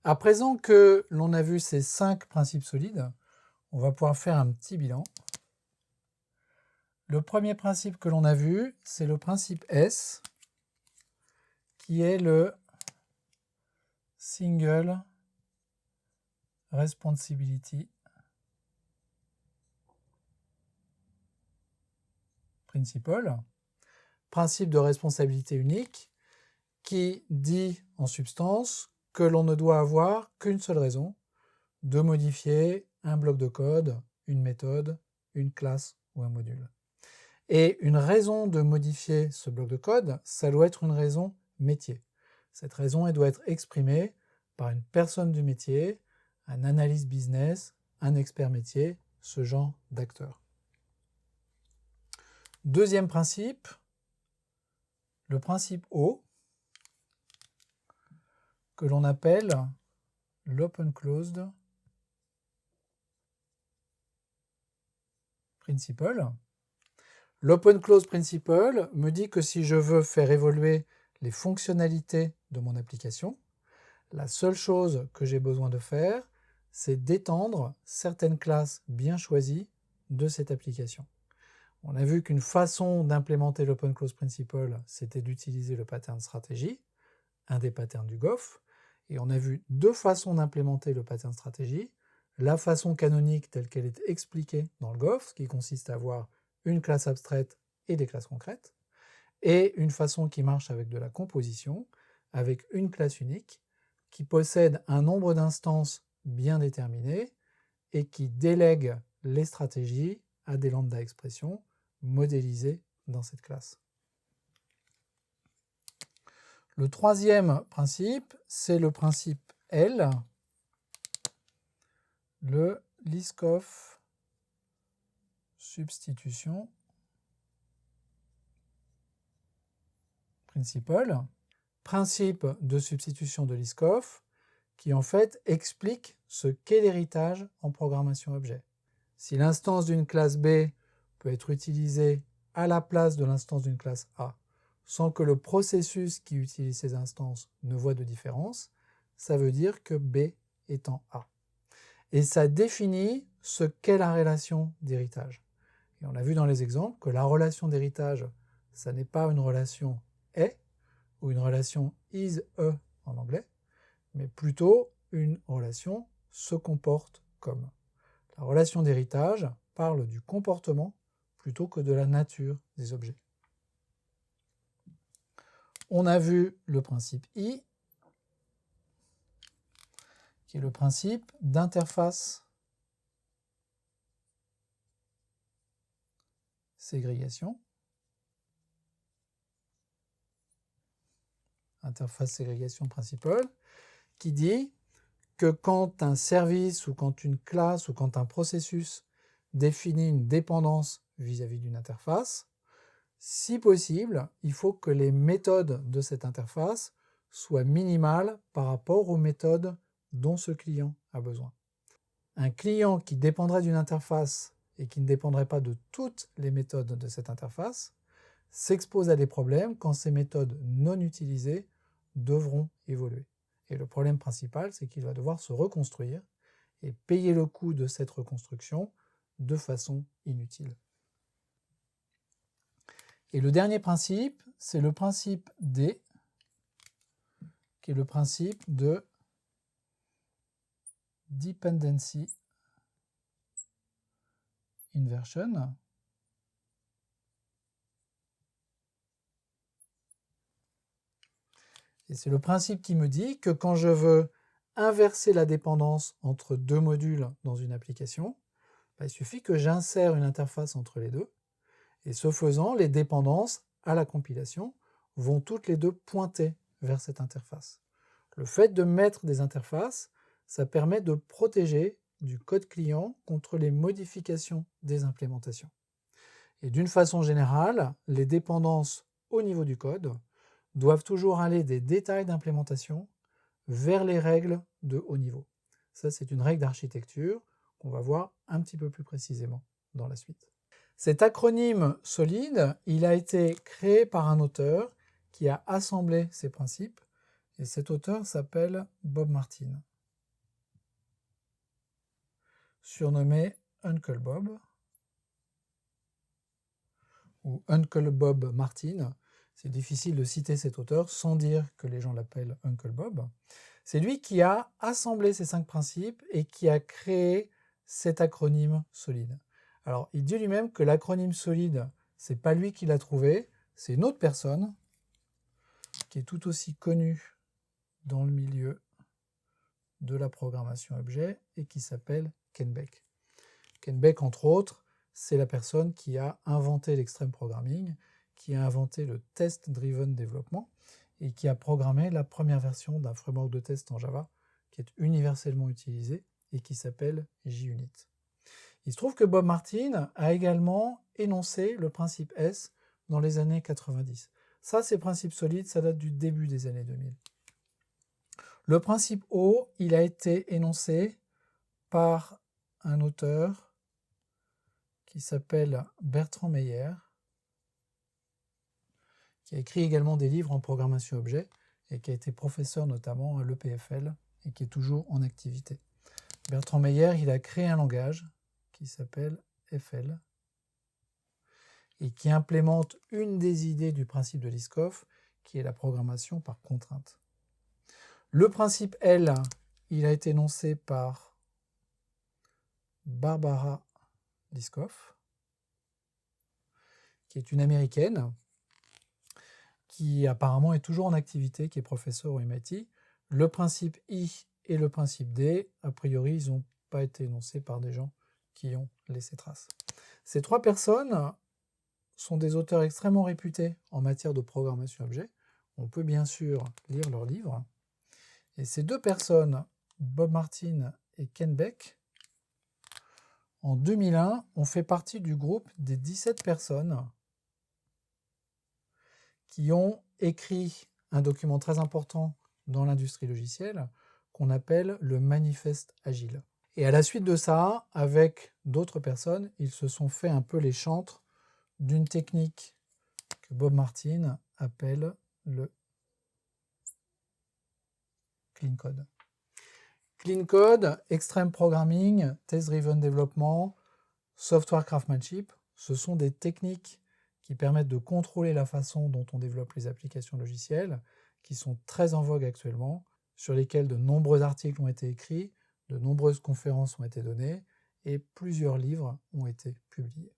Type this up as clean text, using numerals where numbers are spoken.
À présent que l'on a vu ces 5 principes solides, on va pouvoir faire un petit bilan. Le premier principe que l'on a vu, c'est le principe S, qui est le Single Responsibility Principle, principe de responsabilité unique, qui dit en substance que l'on ne doit avoir qu'une seule raison de modifier un bloc de code, une méthode, une classe ou un module. Et une raison de modifier ce bloc de code, ça doit être une raison métier. Cette raison, elle doit être exprimée par une personne du métier, un analyste business, un expert métier, ce genre d'acteur. Deuxième principe, le principe O, que l'on appelle l'Open Closed Principle. L'Open Closed Principle me dit que si je veux faire évoluer les fonctionnalités de mon application, la seule chose que j'ai besoin de faire, c'est d'étendre certaines classes bien choisies de cette application. On a vu qu'une façon d'implémenter l'Open Closed Principle, c'était d'utiliser le pattern stratégie, un des patterns du GOF, et on a vu 2 façons d'implémenter le pattern stratégie, la façon canonique telle qu'elle est expliquée dans le GOF, ce qui consiste à avoir une classe abstraite et des classes concrètes, et une façon qui marche avec de la composition, avec une classe unique, qui possède un nombre d'instances bien déterminé et qui délègue les stratégies à des lambda expressions modélisées dans cette classe. Le troisième principe, c'est le principe L, le Liskov Substitution Principle, principe de substitution de Liskov, qui en fait explique ce qu'est l'héritage en programmation objet. Si l'instance d'une classe B peut être utilisée à la place de l'instance d'une classe A, sans que le processus qui utilise ces instances ne voit de différence, ça veut dire que B est en A. Et ça définit ce qu'est la relation d'héritage. Et on a vu dans les exemples que la relation d'héritage, ça n'est pas une relation est ou une relation is a en anglais, mais plutôt une relation se comporte comme. La relation d'héritage parle du comportement plutôt que de la nature des objets. On a vu le principe I, qui est le principe d'interface ségrégation. Interface ségrégation principale, qui dit que quand un service ou quand une classe ou quand un processus définit une dépendance vis-à-vis d'une interface, si possible, il faut que les méthodes de cette interface soient minimales par rapport aux méthodes dont ce client a besoin. Un client qui dépendrait d'une interface et qui ne dépendrait pas de toutes les méthodes de cette interface s'expose à des problèmes quand ces méthodes non utilisées devront évoluer. Et le problème principal, c'est qu'il va devoir se reconstruire et payer le coût de cette reconstruction de façon inutile. Et le dernier principe, c'est le principe D, qui est le principe de Dependency Inversion. Et c'est le principe qui me dit que quand je veux inverser la dépendance entre 2 modules dans une application, il suffit que j'insère une interface entre les deux. Et ce faisant, les dépendances à la compilation vont toutes les deux pointer vers cette interface. Le fait de mettre des interfaces, ça permet de protéger du code client contre les modifications des implémentations. Et d'une façon générale, les dépendances au niveau du code doivent toujours aller des détails d'implémentation vers les règles de haut niveau. Ça, c'est une règle d'architecture qu'on va voir un petit peu plus précisément dans la suite. Cet acronyme solide, il a été créé par un auteur qui a assemblé ces principes, et cet auteur s'appelle Bob Martin. surnommé Uncle Bob, ou Uncle Bob Martin. C'est difficile de citer cet auteur sans dire que les gens l'appellent Uncle Bob. C'est lui qui a assemblé ces 5 principes et qui a créé cet acronyme SOLID. Alors, il dit lui-même que l'acronyme SOLID, c'est pas lui qui l'a trouvé, c'est une autre personne qui est tout aussi connue dans le milieu de la programmation objet et qui s'appelle Ken Beck. Ken Beck, entre autres, c'est la personne qui a inventé l'extreme programming, qui a inventé le test-driven development et qui a programmé la première version d'un framework de test en Java qui est universellement utilisé et qui s'appelle JUnit. Il se trouve que Bob Martin a également énoncé le principe S dans les années 90. Ça, ces principes solides, ça date du début des années 2000. Le principe O, il a été énoncé par un auteur qui s'appelle Bertrand Meyer, qui a écrit également des livres en programmation objet et qui a été professeur notamment à l'EPFL et qui est toujours en activité. Bertrand Meyer, il a créé un langage qui s'appelle FL et qui implémente une des idées du principe de Liskov, qui est la programmation par contrainte. Le principe L, il a été énoncé par Barbara Liskov, qui est une américaine, qui apparemment est toujours en activité, qui est professeur au MIT. Le principe I et le principe D, a priori, ils n'ont pas été énoncés par des gens qui ont laissé trace. Ces 3 personnes sont des auteurs extrêmement réputés en matière de programmation objet. On peut bien sûr lire leurs livres. Et ces 2 personnes, Bob Martin et Ken Beck, en 2001, ont fait partie du groupe des 17 personnes qui ont écrit un document très important dans l'industrie logicielle qu'on appelle le Manifeste Agile. Et à la suite de ça, avec d'autres personnes, ils se sont fait un peu les chantres d'une technique que Bob Martin appelle le Clean Code. Clean Code, Extreme Programming, Test-Driven Development, Software Craftsmanship, ce sont des techniques qui permettent de contrôler la façon dont on développe les applications logicielles, qui sont très en vogue actuellement, sur lesquelles de nombreux articles ont été écrits, de nombreuses conférences ont été données, et plusieurs livres ont été publiés.